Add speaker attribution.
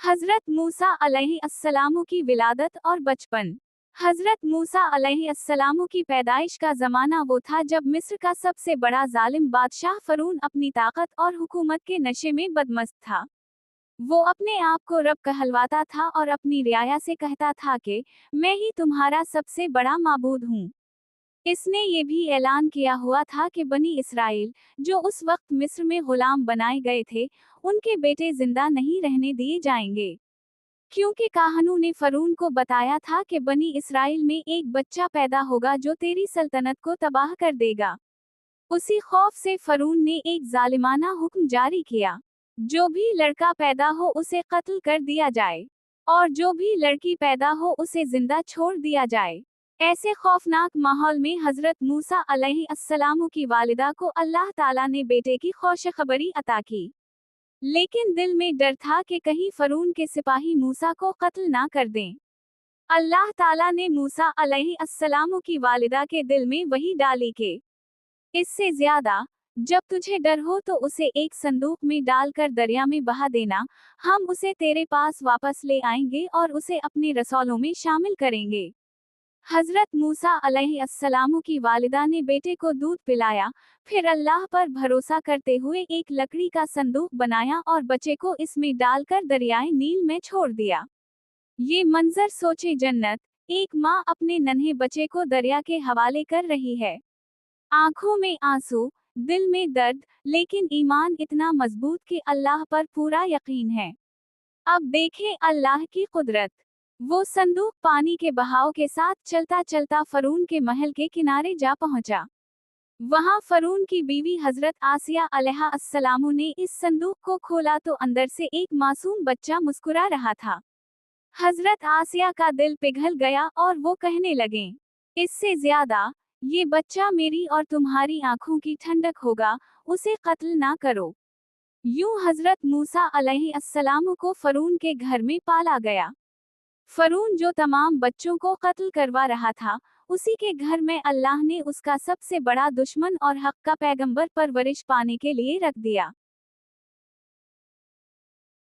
Speaker 1: हजरत मूसा अलैहिस्सलाम की विलादत और बचपन। हजरत मूसा अलैहिस्सलाम की पैदाइश का जमाना वो था जब मिस्र का सबसे बड़ा जालिम बादशाह फरून अपनी ताकत और हुकूमत के नशे में बदमस्त था। वो अपने आप को रब कहलवाता था और अपनी रियाया से कहता था कि मैं ही तुम्हारा सबसे बड़ा माबूद हूँ। इसने ये भी ऐलान किया हुआ था कि बनी इसराइल, जो उस वक्त मिस्र में गुलाम बनाए गए थे, उनके बेटे जिंदा नहीं रहने दिए जाएंगे, क्योंकि काहनू ने फरून को बताया था कि बनी इसराइल में एक बच्चा पैदा होगा जो तेरी सल्तनत को तबाह कर देगा। उसी खौफ से फरून ने एक जालिमाना हुक्म जारी किया, जो भी लड़का पैदा हो उसे कत्ल कर दिया जाए, और जो भी लड़की पैदा हो उसे जिंदा छोड़ दिया जाए। ऐसे खौफनाक माहौल में हजरत मूसा अलैहिस्सलाम की वालिदा को अल्लाह ताला ने बेटे की खुशखबरी अता की। लेकिन दिल में डर था कि कहीं फरून के सिपाही मूसा को कत्ल ना कर दें। अल्लाह ताला ने मूसा अलैहिस्सलाम की वालिदा के दिल में वही डाली कि इससे ज्यादा, जब तुझे डर हो तो उसे एक संदूक में डालकर दरिया में बहा देना, हम उसे तेरे पास वापस ले आएंगे और उसे अपने रसौलों में शामिल करेंगे। हजरत मूसा अलैहिस्सलाम की वालिदा ने बेटे को दूध पिलाया, फिर अल्लाह पर भरोसा करते हुए एक लकड़ी का संदूक बनाया और बच्चे को इसमें डालकर दरियाए नील में छोड़ दिया। ये मंजर सोचे जन्नत, एक माँ अपने नन्हे बच्चे को दरिया के हवाले कर रही है। आंखों में आंसू, दिल में दर्द, लेकिन ईमान इतना मजबूत कि अल्लाह पर पूरा यकीन है। अब देखें अल्लाह की कुदरत। वो संदूक पानी के बहाव के साथ चलता चलता फरून के महल के किनारे जा पहुंचा। वहां फरून की बीवी हजरत आसिया अलैहिस्सलाम ने इस संदूक को खोला तो अंदर से एक मासूम बच्चा मुस्कुरा रहा था। हजरत आसिया का दिल पिघल गया और वो कहने लगे, इससे ज्यादा, ये बच्चा मेरी और तुम्हारी आंखों की ठंडक होगा, उसे कत्ल ना करो। यूं हजरत मूसा अलैहिस्सलाम को फरून के घर में पाला गया। फरून जो तमाम बच्चों को कत्ल करवा रहा था, उसी के घर में अल्लाह ने उसका सबसे बड़ा दुश्मन और हक का पैगंबर परवरिश पाने के लिए रख दिया।